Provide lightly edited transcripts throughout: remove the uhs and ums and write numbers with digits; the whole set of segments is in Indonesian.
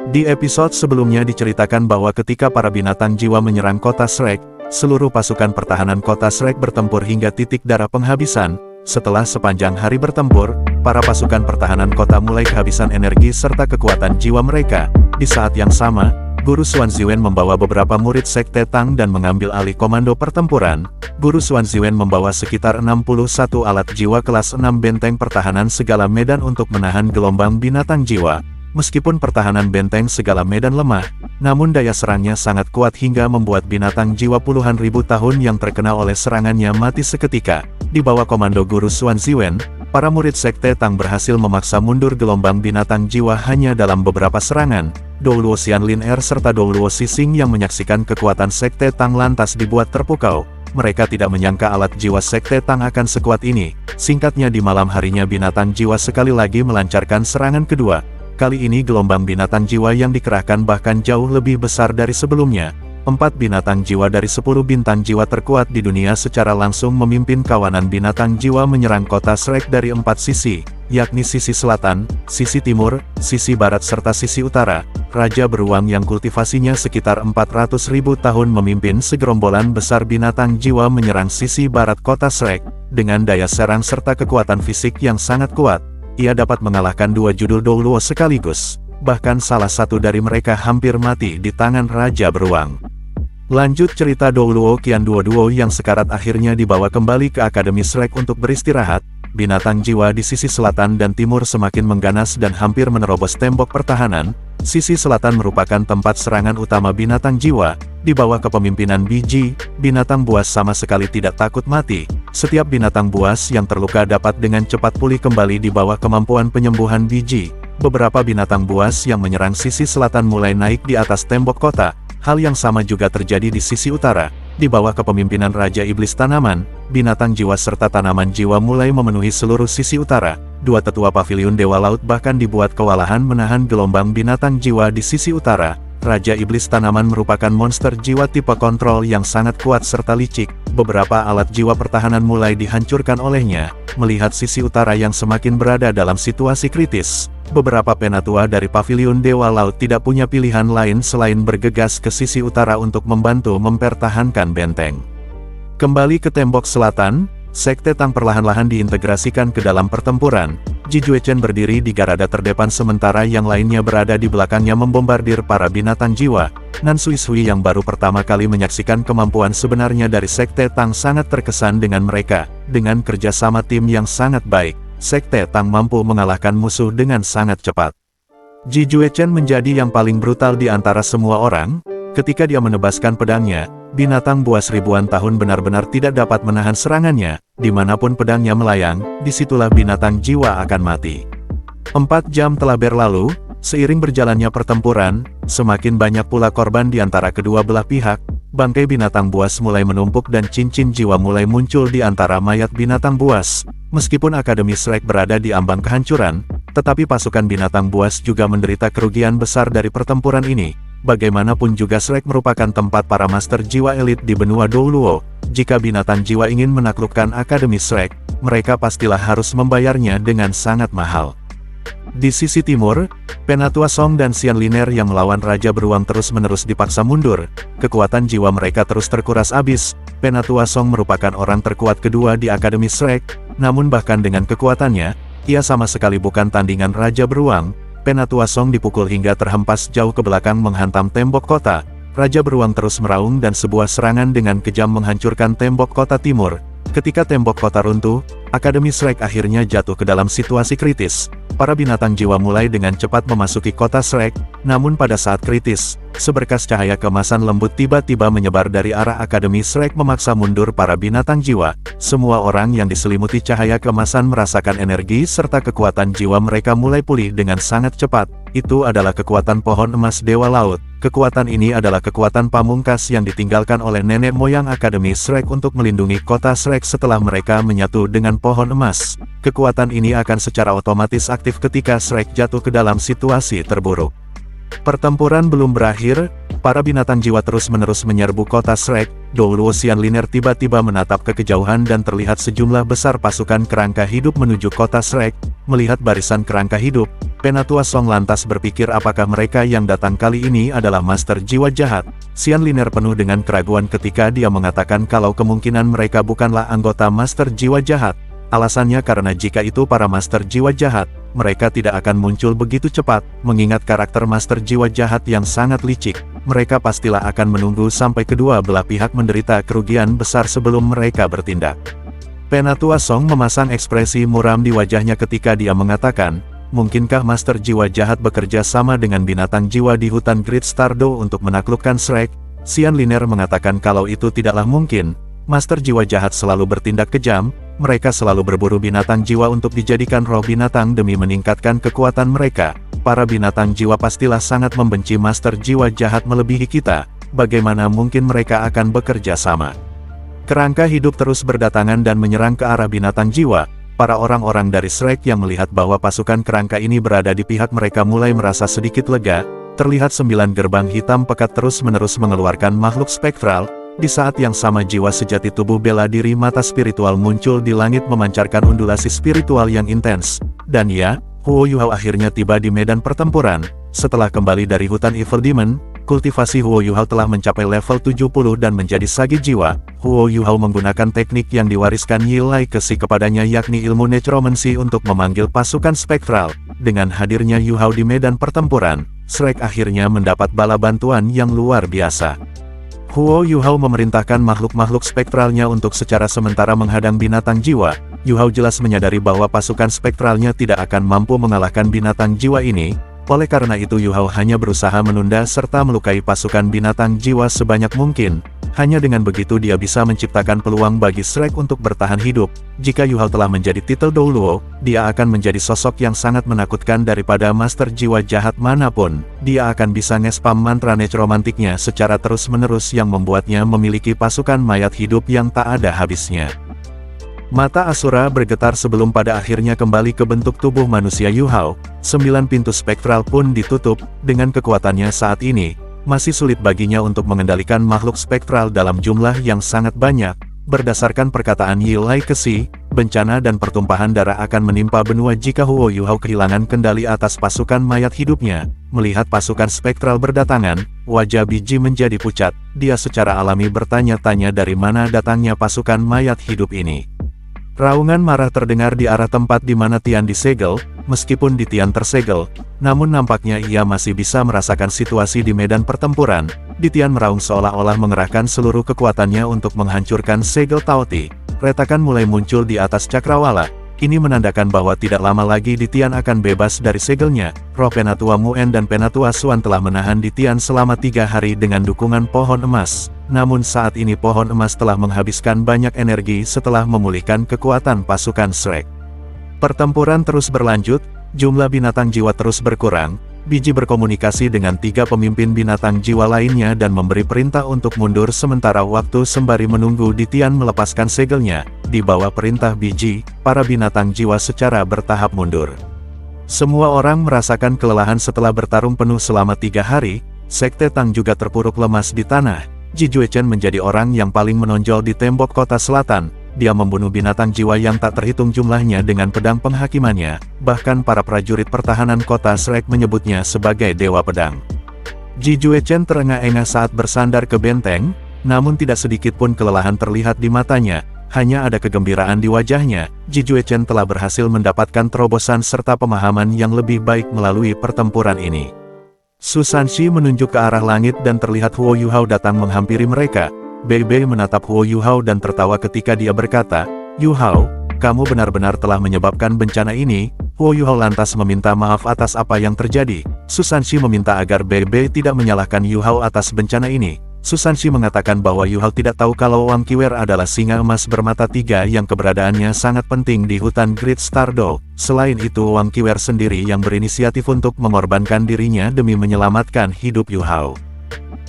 Di episode sebelumnya diceritakan bahwa ketika para binatang jiwa menyerang kota Shrek, seluruh pasukan pertahanan kota Shrek bertempur hingga titik darah penghabisan. Setelah sepanjang hari bertempur, para pasukan pertahanan kota mulai kehabisan energi serta kekuatan jiwa mereka. Di saat yang sama, Guru Xuan Ziwen membawa beberapa murid Sekte Tang dan mengambil alih komando pertempuran. Guru Xuan Ziwen membawa sekitar 61 alat jiwa kelas 6 benteng pertahanan segala medan untuk menahan gelombang binatang jiwa. Meskipun pertahanan benteng segala medan lemah, namun daya serangnya sangat kuat hingga membuat binatang jiwa puluhan ribu tahun yang terkena oleh serangannya mati seketika. Di bawah komando Guru Xuan Ziwen, para murid Sekte Tang berhasil memaksa mundur gelombang binatang jiwa hanya dalam beberapa serangan. Douluo Xianlin Er serta Douluo Sising yang menyaksikan kekuatan Sekte Tang lantas dibuat terpukau. Mereka tidak menyangka alat jiwa Sekte Tang akan sekuat ini. Singkatnya, di malam harinya binatang jiwa sekali lagi melancarkan serangan kedua. Kali ini gelombang binatang jiwa yang dikerahkan bahkan jauh lebih besar dari sebelumnya. 4 binatang jiwa dari 10 bintang jiwa terkuat di dunia secara langsung memimpin kawanan binatang jiwa menyerang kota Shrek dari 4 sisi, yakni sisi selatan, sisi timur, sisi barat serta sisi utara. Raja Beruang yang kultivasinya sekitar 400.000 tahun memimpin segerombolan besar binatang jiwa menyerang sisi barat kota Shrek. Dengan daya serang serta kekuatan fisik yang sangat kuat, ia dapat mengalahkan 2 judul Douluo sekaligus. Bahkan salah satu dari mereka hampir mati di tangan Raja Beruang. Lanjut cerita Douluo Qianduo yang sekarat akhirnya dibawa kembali ke Akademi Shrek untuk beristirahat. Binatang jiwa di sisi selatan dan timur semakin mengganas dan hampir menerobos tembok pertahanan. Sisi selatan merupakan tempat serangan utama binatang jiwa. Di bawah kepemimpinan Biji, binatang buas sama sekali tidak takut mati. Setiap binatang buas yang terluka dapat dengan cepat pulih kembali di bawah kemampuan penyembuhan Biji. Beberapa binatang buas yang menyerang sisi selatan mulai naik di atas tembok kota. Hal yang sama juga terjadi di sisi utara. Di bawah kepemimpinan Raja Iblis Tanaman, binatang jiwa serta tanaman jiwa mulai memenuhi seluruh sisi utara. 2 tetua paviliun Dewa Laut bahkan dibuat kewalahan menahan gelombang binatang jiwa di sisi utara. Raja Iblis Tanaman merupakan monster jiwa tipe kontrol yang sangat kuat serta licik. Beberapa alat jiwa pertahanan mulai dihancurkan olehnya. Melihat sisi utara yang semakin berada dalam situasi kritis, beberapa penatua dari paviliun Dewa Laut tidak punya pilihan lain selain bergegas ke sisi utara untuk membantu mempertahankan benteng. Kembali ke tembok selatan, Sekte Tang perlahan-lahan diintegrasikan ke dalam pertempuran. Ji Juechen berdiri di garada terdepan sementara yang lainnya berada di belakangnya membombardir para binatang jiwa. Nan Suishui yang baru pertama kali menyaksikan kemampuan sebenarnya dari Sekte Tang sangat terkesan dengan mereka. Dengan kerjasama tim yang sangat baik, Sekte Tang mampu mengalahkan musuh dengan sangat cepat. Ji Juechen menjadi yang paling brutal di antara semua orang. Ketika dia menebaskan pedangnya, binatang buas ribuan tahun benar-benar tidak dapat menahan serangannya. Dimanapun pedangnya melayang, disitulah binatang jiwa akan mati. 4 jam telah berlalu, seiring berjalannya pertempuran, semakin banyak pula korban di antara kedua belah pihak. Bangkai binatang buas mulai menumpuk dan cincin jiwa mulai muncul di antara mayat binatang buas. Meskipun Akademi Shrek berada di ambang kehancuran, tetapi pasukan binatang buas juga menderita kerugian besar dari pertempuran ini. Bagaimanapun juga Shrek merupakan tempat para master jiwa elit di benua Douluo. Jika binatang jiwa ingin menaklukkan Akademi Shrek, mereka pastilah harus membayarnya dengan sangat mahal. Di sisi timur, Penatua Song dan Xianlin Er yang melawan Raja Beruang terus-menerus dipaksa mundur. Kekuatan jiwa mereka terus terkuras habis. Penatua Song merupakan orang terkuat kedua di Akademi Shrek, namun bahkan dengan kekuatannya, ia sama sekali bukan tandingan Raja Beruang. Penatua Song dipukul hingga terhempas jauh ke belakang menghantam tembok kota. Raja Beruang terus meraung dan sebuah serangan dengan kejam menghancurkan tembok kota timur. Ketika tembok kota runtuh, Akademi Shrek akhirnya jatuh ke dalam situasi kritis. Para binatang jiwa mulai dengan cepat memasuki kota Shrek, namun pada saat kritis, seberkas cahaya keemasan lembut tiba-tiba menyebar dari arah Akademi Shrek memaksa mundur para binatang jiwa. Semua orang yang diselimuti cahaya keemasan merasakan energi serta kekuatan jiwa mereka mulai pulih dengan sangat cepat. Itu adalah kekuatan pohon emas Dewa Laut. Kekuatan ini adalah kekuatan pamungkas yang ditinggalkan oleh nenek moyang Akademi Shrek untuk melindungi kota Shrek setelah mereka menyatu dengan pohon emas. Kekuatan ini akan secara otomatis aktif ketika Shrek jatuh ke dalam situasi terburuk. Pertempuran belum berakhir, Para binatang jiwa terus-menerus menyerbu kota Shrek. Douluo Xianliner tiba-tiba menatap ke kejauhan dan terlihat sejumlah besar pasukan kerangka hidup menuju kota Shrek. Melihat barisan kerangka hidup, Penatua Song lantas berpikir apakah mereka yang datang kali ini adalah Master Jiwa Jahat. Xianliner penuh dengan keraguan ketika dia mengatakan kalau kemungkinan mereka bukanlah anggota Master Jiwa Jahat. Alasannya karena jika itu para Master Jiwa Jahat, mereka tidak akan muncul begitu cepat. Mengingat karakter Master Jiwa Jahat yang sangat licik, mereka pastilah akan menunggu sampai kedua belah pihak menderita kerugian besar sebelum mereka bertindak. Penatua Song memasang ekspresi muram di wajahnya ketika dia mengatakan, mungkinkah Master Jiwa Jahat bekerja sama dengan binatang jiwa di hutan Great Stardow untuk menaklukkan Shrek? Xianliner mengatakan kalau itu tidaklah mungkin. Master Jiwa Jahat selalu bertindak kejam, mereka selalu berburu binatang jiwa untuk dijadikan roh binatang demi meningkatkan kekuatan mereka. Para binatang jiwa pastilah sangat membenci Master Jiwa Jahat melebihi kita, bagaimana mungkin mereka akan bekerja sama? Kerangka hidup terus berdatangan dan menyerang ke arah binatang jiwa. Para orang-orang dari Shrek yang melihat bahwa pasukan kerangka ini berada di pihak mereka mulai merasa sedikit lega. Terlihat 9 gerbang hitam pekat terus-menerus mengeluarkan makhluk spektral. Di saat yang sama jiwa sejati tubuh bela diri mata spiritual muncul di langit memancarkan undulasi spiritual yang intens. Dan ya, Huo Yuhao akhirnya tiba di medan pertempuran. Setelah kembali dari hutan Evil Demon, kultivasi Huo Yuhao telah mencapai level 70 dan menjadi sage jiwa. Huo Yuhao menggunakan teknik yang diwariskan Yi Lai Kesi kepadanya yakni ilmu necromancy untuk memanggil pasukan spektral. Dengan hadirnya Yuhao di medan pertempuran, Shrek akhirnya mendapat bala bantuan yang luar biasa. Huo Yuhao memerintahkan makhluk-makhluk spektralnya untuk secara sementara menghadang binatang jiwa. Yuhao jelas menyadari bahwa pasukan spektralnya tidak akan mampu mengalahkan binatang jiwa ini. Oleh karena itu Yuhao hanya berusaha menunda serta melukai pasukan binatang jiwa sebanyak mungkin. Hanya dengan begitu dia bisa menciptakan peluang bagi Shrek untuk bertahan hidup. Jika Yuhao telah menjadi titel Douluo, dia akan menjadi sosok yang sangat menakutkan daripada Master Jiwa Jahat manapun. Dia akan bisa nge-spam mantra necromantiknya secara terus-menerus yang membuatnya memiliki pasukan mayat hidup yang tak ada habisnya. Mata Asura bergetar sebelum pada akhirnya kembali ke bentuk tubuh manusia Yuhao. 9 pintu spektral pun ditutup. Dengan kekuatannya saat ini, masih sulit baginya untuk mengendalikan makhluk spektral dalam jumlah yang sangat banyak. Berdasarkan perkataan Yi Lai Kesi, bencana dan pertumpahan darah akan menimpa benua jika Huo Yuhao kehilangan kendali atas pasukan mayat hidupnya. Melihat pasukan spektral berdatangan, wajah Biji menjadi pucat. Dia secara alami bertanya-tanya dari mana datangnya pasukan mayat hidup ini. Raungan marah terdengar di arah tempat di mana Tian disegel. Meskipun di Tian tersegel, namun nampaknya ia masih bisa merasakan situasi di medan pertempuran. Di Tian meraung seolah-olah mengerahkan seluruh kekuatannya untuk menghancurkan segel Taoti. Retakan mulai muncul di atas cakrawala. Ini menandakan bahwa tidak lama lagi di Tian akan bebas dari segelnya. Roh Penatua Muen dan Penatua Suan telah menahan di Tian selama 3 hari dengan dukungan pohon emas. Namun saat ini pohon emas telah menghabiskan banyak energi setelah memulihkan kekuatan pasukan Shrek. Pertempuran terus berlanjut, jumlah binatang jiwa terus berkurang. Biji berkomunikasi dengan 3 pemimpin binatang jiwa lainnya dan memberi perintah untuk mundur sementara waktu sembari menunggu di Tian melepaskan segelnya. Di bawah perintah Biji, para binatang jiwa secara bertahap mundur. Semua orang merasakan kelelahan setelah bertarung penuh selama 3 hari. Sekte Tang juga terpuruk lemas di tanah. Ji Juechen menjadi orang yang paling menonjol di tembok kota selatan. Dia membunuh binatang jiwa yang tak terhitung jumlahnya dengan pedang penghakimannya. Bahkan para prajurit pertahanan kota Shrek menyebutnya sebagai Dewa Pedang. Ji Juechen terengah-engah saat bersandar ke benteng, namun tidak sedikit pun kelelahan terlihat di matanya. Hanya ada kegembiraan di wajahnya. Ji Juechen telah berhasil mendapatkan terobosan serta pemahaman yang lebih baik melalui pertempuran ini. Su Sanxi menunjuk ke arah langit dan terlihat Huo Yuhao datang menghampiri mereka. Bei Bei menatap Huo Yuhao dan tertawa ketika dia berkata, "Yuhao, kamu benar-benar telah menyebabkan bencana ini." Huo Yuhao lantas meminta maaf atas apa yang terjadi. Su Sanxi meminta agar Bei Bei tidak menyalahkan Yuhao atas bencana ini. Su Sanxi mengatakan bahwa Yuhao tidak tahu kalau Wang Qiwer adalah singa emas bermata 3 yang keberadaannya sangat penting di hutan Great Stardow. Selain itu Wang Qiwer sendiri yang berinisiatif untuk mengorbankan dirinya demi menyelamatkan hidup Yuhao.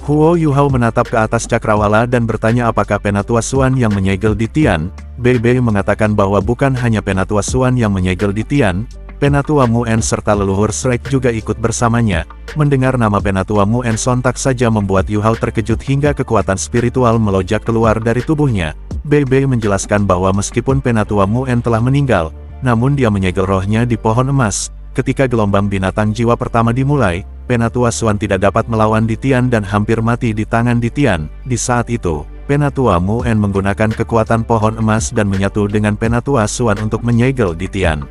Huo Yuhao menatap ke atas cakrawala dan bertanya apakah Penatua Suan yang menyegel di Tian. Bei Bei mengatakan bahwa bukan hanya Penatua Suan yang menyegel di Tian, Penatua Muen serta leluhur Shrek juga ikut bersamanya. Mendengar nama Penatua Muen sontak saja membuat Yu Hao terkejut hingga kekuatan spiritual melonjak keluar dari tubuhnya. Bei menjelaskan bahwa meskipun Penatua Muen telah meninggal, namun dia menyegel rohnya di pohon emas. Ketika gelombang binatang jiwa pertama dimulai, Penatua Xuan tidak dapat melawan Ditian dan hampir mati di tangan Ditian. Di saat itu, Penatua Muen menggunakan kekuatan pohon emas dan menyatu dengan Penatua Xuan untuk menyegel Ditian.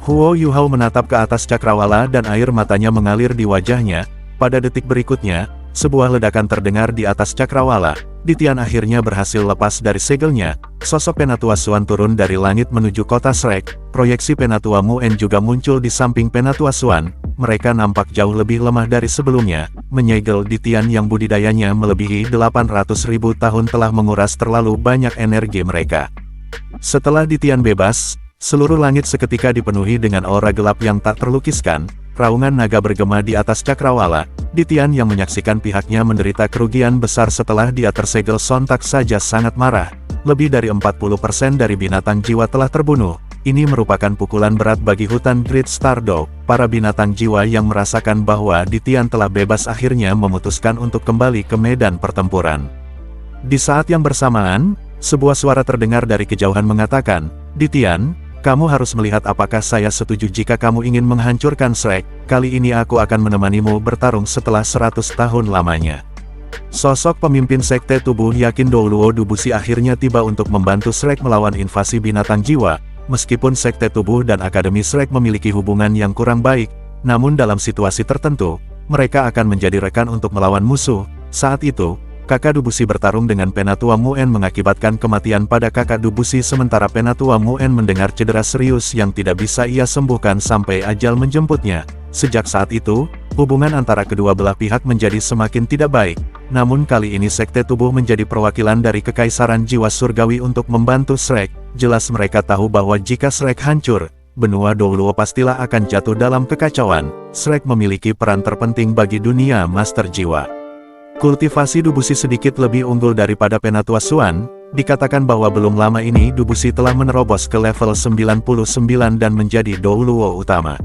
Huo Yu Hao menatap ke atas cakrawala dan air matanya mengalir di wajahnya. Pada detik berikutnya, sebuah ledakan terdengar di atas cakrawala. Ditian akhirnya berhasil lepas dari segelnya. Sosok Penatua Xuan turun dari langit menuju kota Shrek. Proyeksi Penatua Muen juga muncul di samping Penatua Xuan. Mereka nampak jauh lebih lemah dari sebelumnya. Menyegel Ditian yang budidayanya melebihi 800.000 tahun telah menguras terlalu banyak energi mereka. Setelah Ditian bebas, seluruh langit seketika dipenuhi dengan aura gelap yang tak terlukiskan. Raungan naga bergema di atas cakrawala. Ditian yang menyaksikan pihaknya menderita kerugian besar setelah dia tersegel sontak saja sangat marah. Lebih dari 40% dari binatang jiwa telah terbunuh. Ini merupakan pukulan berat bagi hutan Great Star Dog. Para binatang jiwa yang merasakan bahwa Ditian telah bebas akhirnya memutuskan untuk kembali ke medan pertempuran. Di saat yang bersamaan, sebuah suara terdengar dari kejauhan mengatakan, "Ditian, kamu harus melihat apakah saya setuju jika kamu ingin menghancurkan Shrek. Kali ini aku akan menemanimu bertarung setelah 100 tahun lamanya." Sosok pemimpin sekte tubuh Yakin Douluo Dubushi akhirnya tiba untuk membantu Shrek melawan invasi binatang jiwa. Meskipun sekte tubuh dan Akademi Shrek memiliki hubungan yang kurang baik, namun dalam situasi tertentu, mereka akan menjadi rekan untuk melawan musuh. Saat itu, kakak Dubushi bertarung dengan Penatua Muen mengakibatkan kematian pada kakak Dubushi sementara Penatua Muen mendengar cedera serius yang tidak bisa ia sembuhkan sampai ajal menjemputnya. Sejak saat itu, hubungan antara kedua belah pihak menjadi semakin tidak baik. Namun kali ini sekte tubuh menjadi perwakilan dari kekaisaran jiwa surgawi untuk membantu Shrek. Jelas mereka tahu bahwa jika Shrek hancur, benua Douluo pastilah akan jatuh dalam kekacauan. Shrek memiliki peran terpenting bagi dunia Master Jiwa. Kultivasi Dubushi sedikit lebih unggul daripada Penatua Xuan. Dikatakan bahwa belum lama ini Dubushi telah menerobos ke level 99 dan menjadi Douluo utama.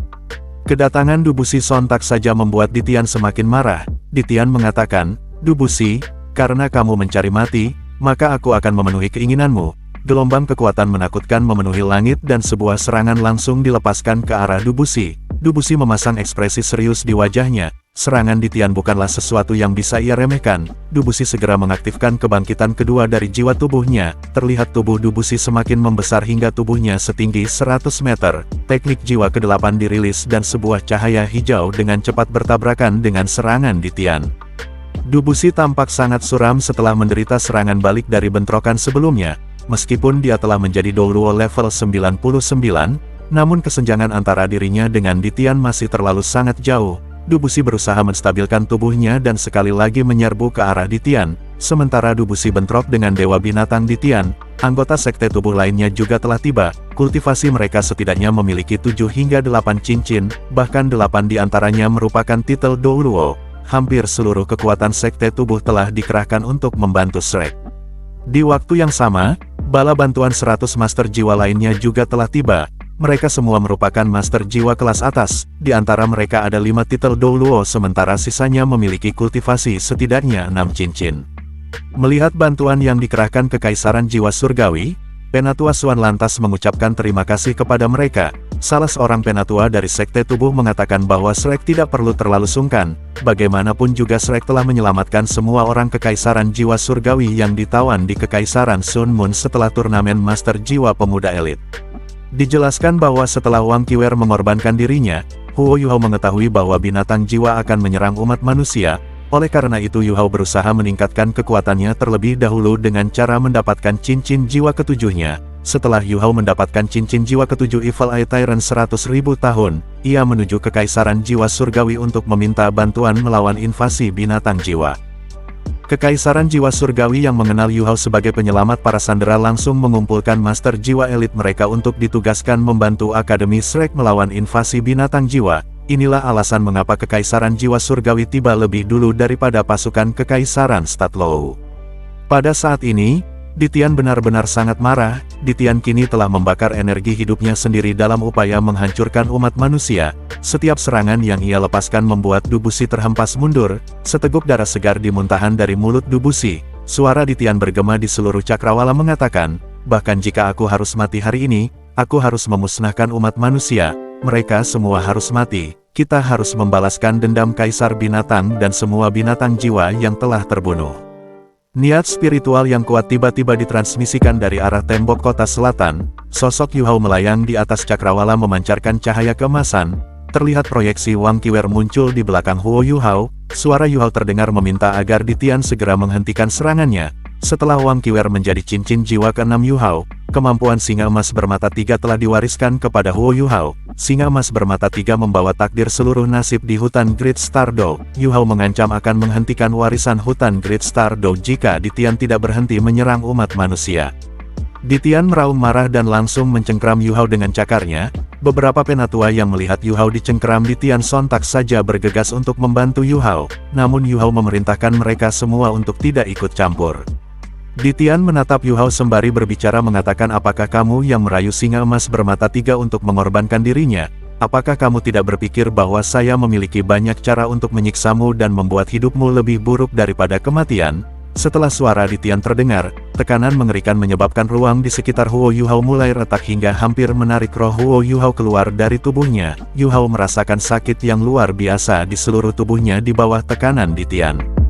Kedatangan Dubushi sontak saja membuat Ditian semakin marah. Ditian mengatakan, "Dubushi, karena kamu mencari mati, maka aku akan memenuhi keinginanmu." Gelombang kekuatan menakutkan memenuhi langit dan sebuah serangan langsung dilepaskan ke arah Dubushi. Dubushi memasang ekspresi serius di wajahnya. Serangan Ditian bukanlah sesuatu yang bisa ia remehkan. Dubushi segera mengaktifkan kebangkitan kedua dari jiwa tubuhnya. Terlihat tubuh Dubushi semakin membesar hingga tubuhnya setinggi 100 meter. Teknik jiwa ke-8 dirilis dan sebuah cahaya hijau dengan cepat bertabrakan dengan serangan Ditian. Dubushi tampak sangat suram setelah menderita serangan balik dari bentrokan sebelumnya. Meskipun dia telah menjadi Douluo level 99, namun kesenjangan antara dirinya dengan Ditian masih terlalu sangat jauh. Dubushi berusaha menstabilkan tubuhnya dan sekali lagi menyerbu ke arah Ditian. Sementara Dubushi bentrok dengan Dewa Binatang Ditian, anggota sekte tubuh lainnya juga telah tiba. Kultivasi mereka setidaknya memiliki 7 hingga 8 cincin, bahkan 8 di antaranya merupakan titel Douluo. Hampir seluruh kekuatan sekte tubuh telah dikerahkan untuk membantu Shrek. Di waktu yang sama, bala bantuan 100 Master Jiwa lainnya juga telah tiba. Mereka semua merupakan Master Jiwa kelas atas, di antara mereka ada 5 titel Douluo sementara sisanya memiliki kultivasi setidaknya 6 cincin. Melihat bantuan yang dikerahkan Kekaisaran Jiwa Surgawi, Penatua Xuan lantas mengucapkan terima kasih kepada mereka. Salah seorang penatua dari sekte tubuh mengatakan bahwa Shrek tidak perlu terlalu sungkan. Bagaimanapun juga Shrek telah menyelamatkan semua orang Kekaisaran Jiwa Surgawi yang ditawan di Kekaisaran Sun Moon setelah turnamen Master Jiwa Pemuda Elit. Dijelaskan bahwa setelah Wang Qiwer mengorbankan dirinya, Huo Yu Hao mengetahui bahwa binatang jiwa akan menyerang umat manusia. Oleh karena itu Yu Hao berusaha meningkatkan kekuatannya terlebih dahulu dengan cara mendapatkan cincin jiwa ketujuhnya. Setelah Yu Hao mendapatkan cincin jiwa ketujuh Evil Eye Tyrant 100.000 tahun, ia menuju Kekaisaran Jiwa Surgawi untuk meminta bantuan melawan invasi binatang jiwa. Kekaisaran Jiwa Surgawi yang mengenal Yu Hao sebagai penyelamat para sandera langsung mengumpulkan Master Jiwa elit mereka untuk ditugaskan membantu Akademi Shrek melawan invasi binatang jiwa. Inilah alasan mengapa Kekaisaran Jiwa Surgawi tiba lebih dulu daripada pasukan Kekaisaran Statlow. Pada saat ini, Ditian benar-benar sangat marah. Ditian kini telah membakar energi hidupnya sendiri dalam upaya menghancurkan umat manusia. Setiap serangan yang ia lepaskan membuat Dubusi terhempas mundur. Seteguk darah segar dimuntahan dari mulut Dubusi. Suara Ditian bergema di seluruh cakrawala mengatakan, bahkan jika aku harus mati hari ini, aku harus memusnahkan umat manusia. Mereka semua harus mati. Kita harus membalaskan dendam Kaisar Binatang dan semua binatang jiwa yang telah terbunuh. Niat spiritual yang kuat tiba-tiba ditransmisikan dari arah tembok kota selatan. Sosok Yu Hao melayang di atas cakrawala memancarkan cahaya keemasan. Terlihat proyeksi Wang Qiwer muncul di belakang Huo Yu Hao. Suara Yu Hao terdengar meminta agar Ditian segera menghentikan serangannya. Setelah Wang Qiwer menjadi cincin jiwa ke-6 Yu Hao, kemampuan singa emas bermata tiga telah diwariskan kepada Huo Yu Hao. Singa emas bermata tiga membawa takdir seluruh nasib di hutan Great Star Dao. Yu Hao mengancam akan menghentikan warisan hutan Great Star Dao jika Ditian tidak berhenti menyerang umat manusia. Ditian meraung marah dan langsung mencengkram Yu Hao dengan cakarnya. Beberapa penatua yang melihat Yu Hao dicengkram Ditian sontak saja bergegas untuk membantu Yu Hao. Namun Yu Hao memerintahkan mereka semua untuk tidak ikut campur. Ditian menatap Yu Hao sembari berbicara mengatakan, apakah kamu yang merayu singa emas bermata tiga untuk mengorbankan dirinya? Apakah kamu tidak berpikir bahwa saya memiliki banyak cara untuk menyiksamu dan membuat hidupmu lebih buruk daripada kematian? Setelah suara Ditian terdengar, tekanan mengerikan menyebabkan ruang di sekitar Huo Yu Hao mulai retak hingga hampir menarik roh Huo Yu Hao keluar dari tubuhnya. Yu Hao merasakan sakit yang luar biasa di seluruh tubuhnya di bawah tekanan Ditian.